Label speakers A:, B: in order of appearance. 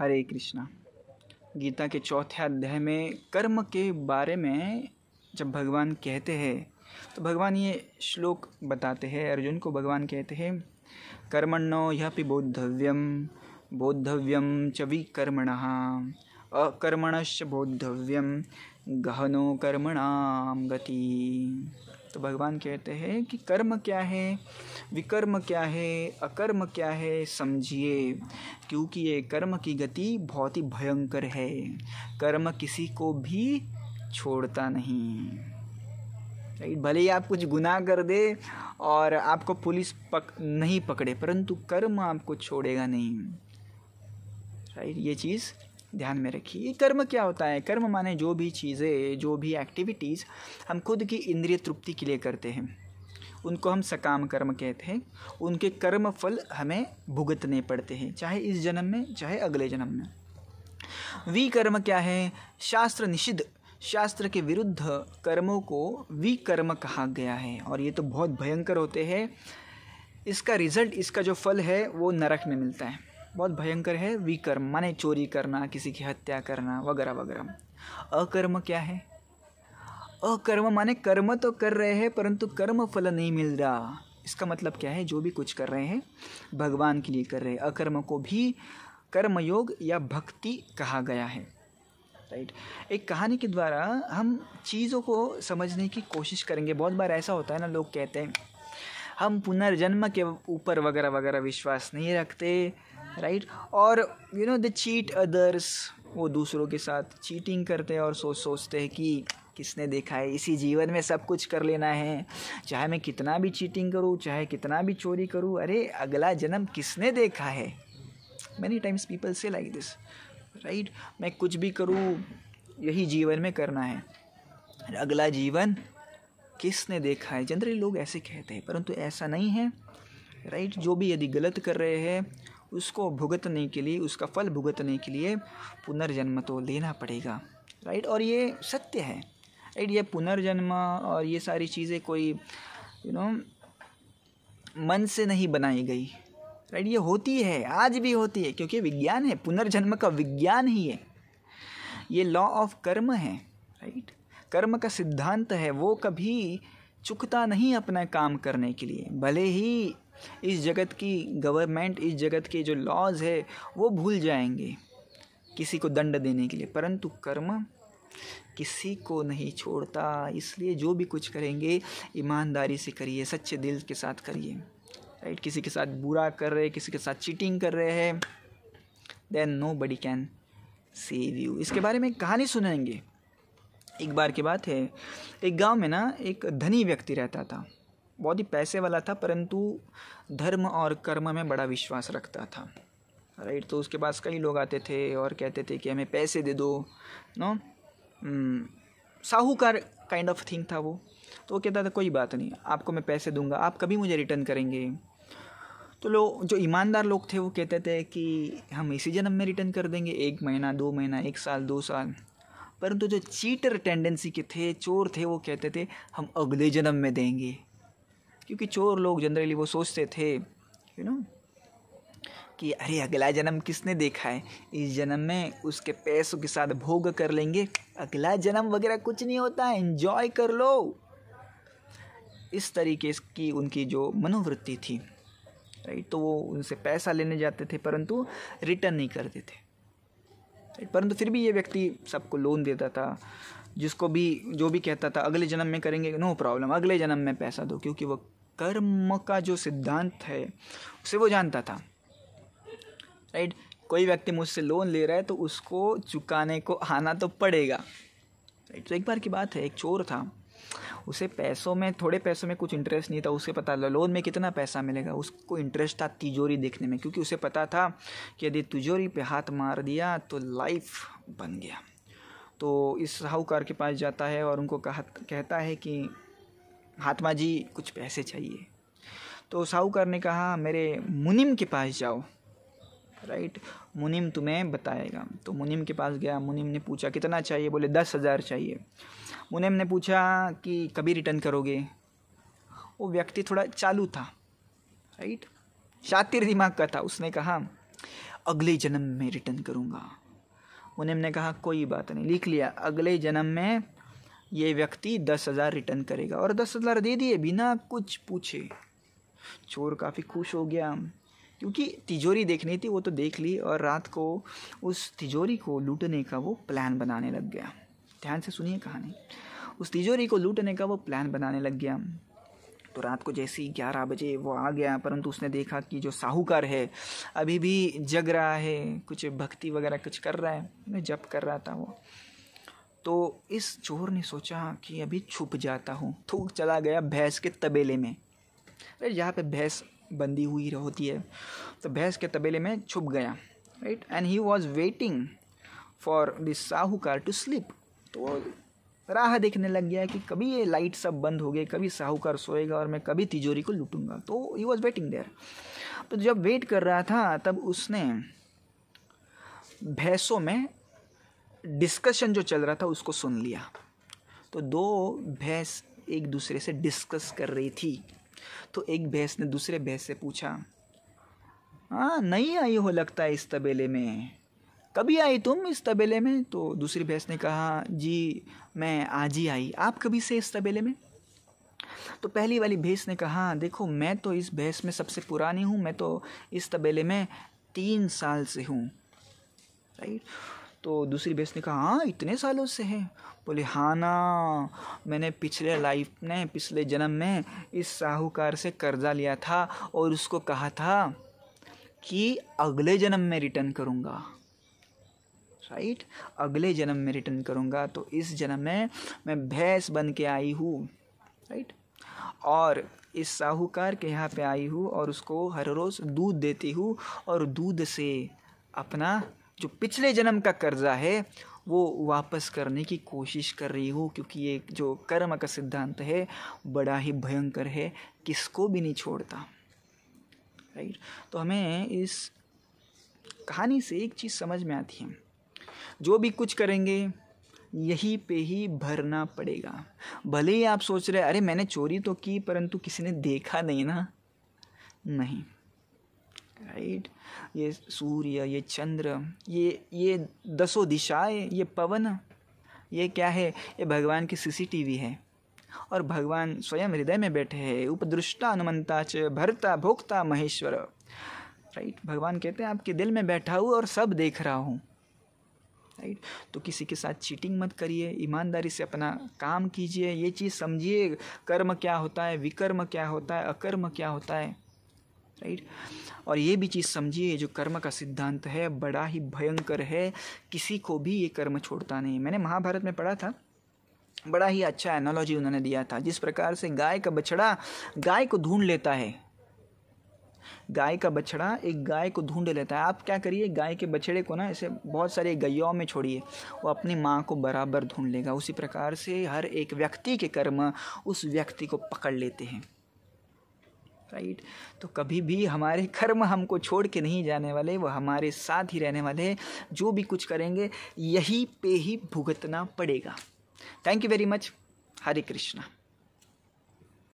A: हरे कृष्णा। गीता के चौथे अध्याय में कर्म के बारे में जब भगवान कहते हैं तो भगवान ये श्लोक बताते हैं। अर्जुन को भगवान कहते हैं, कर्मण्यो ह्यपि बोद्धव्यम बोद्धव्यम च विकर्मणः अकर्मणश्च बोद्धव्यम गहनो कर्मणाम गति। तो भगवान कहते हैं कि कर्म क्या है, विकर्म क्या है, अकर्म क्या है, समझिए, क्योंकि ये कर्म की गति बहुत ही भयंकर है। कर्म किसी को भी छोड़ता नहीं। राइट, भले ही आप कुछ गुनाह कर दे और आपको पुलिस नहीं पकड़े, परंतु कर्म आपको छोड़ेगा नहीं। राइट, ये चीज़ ध्यान में रखिए। कर्म क्या होता है? कर्म माने जो भी चीज़ें, जो भी एक्टिविटीज़ हम खुद की इंद्रिय तृप्ति के लिए करते हैं, उनको हम सकाम कर्म कहते हैं। उनके कर्म फल हमें भुगतने पड़ते हैं, चाहे इस जन्म में चाहे अगले जन्म में। विकर्म क्या है? शास्त्र निषिद्ध, शास्त्र के विरुद्ध कर्मों को विकर्म कहा गया है, और ये तो बहुत भयंकर होते हैं। इसका रिजल्ट, इसका जो फल है वो नरक में मिलता है, बहुत भयंकर है। विकर्म माने चोरी करना, किसी की हत्या करना वगैरह वगैरह। अकर्म क्या है? अकर्म माने कर्म तो कर रहे हैं परंतु कर्म फल नहीं मिल रहा। इसका मतलब क्या है? जो भी कुछ कर रहे हैं भगवान के लिए कर रहे हैं। अकर्म को भी कर्मयोग या भक्ति कहा गया है। राइट, एक कहानी के द्वारा हम चीज़ों को समझने की कोशिश करेंगे। बहुत बार ऐसा होता है ना, लोग कहते हैं हम पुनर्जन्म के ऊपर वगैरह वगैरह विश्वास नहीं रखते। राइट, और दे चीट अदर्स, वो दूसरों के साथ चीटिंग करते हैं और सोचते हैं कि किसने देखा है, इसी जीवन में सब कुछ कर लेना है, चाहे मैं कितना भी चीटिंग करूँ, चाहे कितना भी चोरी करूँ, अरे अगला जन्म किसने देखा है। मैनी टाइम्स पीपल से लाइक दिस। राइट, मैं कुछ भी करूँ यही जीवन में करना है, अगला जीवन किसने देखा है। जनरली लोग ऐसे कहते हैं, परंतु ऐसा नहीं है। राइट, जो भी यदि गलत कर रहे हैं उसको भुगतने के लिए, उसका फल भुगतने के लिए पुनर्जन्म तो लेना पड़ेगा। राइट, और ये सत्य है। राइट, ये पुनर्जन्म और ये सारी चीज़ें कोई मन से नहीं बनाई गई। राइट, ये होती है, आज भी होती है, क्योंकि विज्ञान है, पुनर्जन्म का विज्ञान ही है। ये लॉ ऑफ कर्म है। राइट, कर्म का सिद्धांत है, वो कभी चुकता नहीं अपना काम करने के लिए। भले ही इस जगत की गवर्नमेंट, इस जगत के जो लॉज है वो भूल जाएंगे किसी को दंड देने के लिए, परंतु कर्म किसी को नहीं छोड़ता। इसलिए जो भी कुछ करेंगे ईमानदारी से करिए, सच्चे दिल के साथ करिए। राइट, किसी के साथ बुरा कर रहे, किसी के साथ चीटिंग कर रहे हैं, then nobody can save you. इसके बारे में कहानी सुनेंगे। एक बार की बात है, एक गांव में ना एक धनी व्यक्ति रहता था, बहुत ही पैसे वाला था, परंतु धर्म और कर्म में बड़ा विश्वास रखता था। राइट, तो उसके पास कई लोग आते थे और कहते थे कि हमें पैसे दे दो, साहूकार काइंड ऑफ थिंग था वो। तो वो कहता था कोई बात नहीं, आपको मैं पैसे दूंगा, आप कभी मुझे रिटर्न करेंगे। तो लोग, जो ईमानदार लोग थे, वो कहते थे कि हम इसी जन्म में रिटर्न कर देंगे, 1 महीना 2 महीना 1 साल 2 साल। परंतु जो चीटर टेंडेंसी के थे, चोर थे, वो कहते थे हम अगले जन्म में देंगे। क्योंकि चोर लोग जनरली वो सोचते थे कि अरे अगला जन्म किसने देखा है, इस जन्म में उसके पैसों के साथ भोग कर लेंगे, अगला जन्म वगैरह कुछ नहीं होता है, एंजॉय कर लो। इस तरीके की उनकी जो मनोवृत्ति थी। राइट, तो वो उनसे पैसा लेने जाते थे परंतु रिटर्न नहीं करते थे। परंतु फिर भी ये व्यक्ति सबको लोन देता था, जिसको भी, जो भी कहता था अगले जन्म में करेंगे, नो प्रॉब्लम, अगले जन्म में पैसा दो, क्योंकि वो कर्म का जो सिद्धांत है उसे वो जानता था। राइट, कोई व्यक्ति मुझसे लोन ले रहा है तो उसको चुकाने को आना तो पड़ेगा। राइट, तो एक बार की बात है, एक चोर था, उसे पैसों में, थोड़े पैसों में कुछ इंटरेस्ट नहीं था। उसे पता लोन में कितना पैसा मिलेगा, उसको इंटरेस्ट था तिजोरी देखने में, क्योंकि उसे पता था कि यदि तिजोरी पे हाथ मार दिया तो लाइफ बन गया। तो इस साहूकार के पास जाता है और उनको कहता है कि महात्मा जी कुछ पैसे चाहिए। तो साहूकार ने कहा मेरे मुनिम के पास जाओ। राइट, मुनिम तुम्हें बताएगा। तो मुनिम के पास गया, मुनिम ने पूछा कितना चाहिए, बोले 10,000 चाहिए। मुनिम ने पूछा कि कभी रिटर्न करोगे। वो व्यक्ति थोड़ा चालू था, राइट, शातिर दिमाग का था। उसने कहा अगले जन्म में रिटर्न करूँगा। मुनिम ने कहा कोई बात नहीं, लिख लिया, अगले जन्म में ये व्यक्ति 10,000 रिटर्न करेगा, और 10,000 दे दिए बिना कुछ पूछे। चोर काफ़ी खुश हो गया, क्योंकि तिजोरी देखनी थी, वो तो देख ली, और रात को उस तिजोरी को लूटने का वो प्लान बनाने लग गया। ध्यान से सुनिए कहानी। उस तिजोरी को लूटने का वो प्लान बनाने लग गया। तो रात को जैसे ही 11 बजे वो आ गया, परंतु उसने देखा कि जो साहूकार है अभी भी जग रहा है, कुछ भक्ति वगैरह कुछ कर रहा है, जप कर रहा था वो। तो इस चोर ने सोचा कि अभी छुप जाता हूँ, तो चला गया भैंस के तबेले में। जहाँ पे भैंस बंधी हुई होती है, तो भैंस के तबेले में छुप गया, right. And he was waiting for this साहूकार टू स्लीप। तो राह देखने लग गया कि कभी ये लाइट सब बंद हो गए, कभी साहूकार सोएगा और मैं कभी तिजोरी को लूटूंगा। तो ही वॉज वेटिंग देयर। तो जब वेट कर रहा था तब उसने भैंसों में डिस्कशन जो चल रहा था उसको सुन लिया। तो दो भैंस एक दूसरे से डिस्कस कर रही थी। तो एक भैंस ने दूसरे भैंस से पूछा, हाँ नहीं आई हो लगता है इस तबेले में, कभी आई तुम इस तबेले में? तो दूसरी भैंस ने कहा, जी मैं आज ही आई, आप कभी से इस तबेले में? तो पहली वाली भैंस ने कहा, देखो मैं तो इस भैंस में सबसे पुरानी हूँ, मैं तो इस तबेले में 3 साल से हूँ, राइट। तो दूसरी भैंस ने कहा, हाँ इतने सालों से है? बोले हाँ ना, मैंने पिछले जन्म में इस साहूकार से कर्जा लिया था और उसको कहा था कि अगले जन्म में रिटर्न करूँगा, राइट, अगले जन्म में रिटर्न करूँगा। तो इस जन्म में मैं भैंस बन के आई हूँ, राइट, और इस साहूकार के यहाँ पे आई हूँ और उसको हर रोज़ दूध देती हूँ, और दूध से अपना जो पिछले जन्म का कर्जा है वो वापस करने की कोशिश कर रही हूँ, क्योंकि ये जो कर्म का सिद्धांत है बड़ा ही भयंकर है, किसको भी नहीं छोड़ता, राइट। तो हमें इस कहानी से एक चीज़ समझ में आती है, जो भी कुछ करेंगे यहीं पे ही भरना पड़ेगा। भले ही आप सोच रहे अरे मैंने चोरी तो की परंतु किसी ने देखा नहीं ना, नहीं, राइट। ये सूर्य, ये चंद्र, ये 10 दिशाएं, ये पवन, ये क्या है? ये भगवान की CCTV है, और भगवान स्वयं हृदय में बैठे हैं। उपदृष्टा अनुमंता च भर्ता भोक्ता महेश्वर, राइट। भगवान कहते हैं आपके दिल में बैठा हूँ और सब देख रहा हूँ, राइट। तो किसी के साथ चीटिंग मत करिए, ईमानदारी से अपना काम कीजिए, ये चीज़ समझिए कर्म क्या होता है, विकर्म क्या होता है, अकर्म क्या होता है, राइट। और ये भी चीज़ समझिए जो कर्म का सिद्धांत है बड़ा ही भयंकर है, किसी को भी ये कर्म छोड़ता नहीं। मैंने महाभारत में पढ़ा था, बड़ा ही अच्छा एनालॉजी उन्होंने दिया था। जिस प्रकार से गाय का बछड़ा गाय को ढूंढ लेता है, गाय का बछड़ा एक गाय को ढूंढ लेता है। आप क्या करिए, गाय के बछड़े को ना ऐसे बहुत सारे गैयों में छोड़िए, वो अपनी माँ को बराबर ढूंढ लेगा। उसी प्रकार से हर एक व्यक्ति के कर्म उस व्यक्ति को पकड़ लेते हैं, राइट। तो कभी भी हमारे कर्म हमको छोड़ के नहीं जाने वाले, वो हमारे साथ ही रहने वाले हैं। जो भी कुछ करेंगे यहीं पे ही भुगतना पड़ेगा। Thank you very much. Hare Krishna.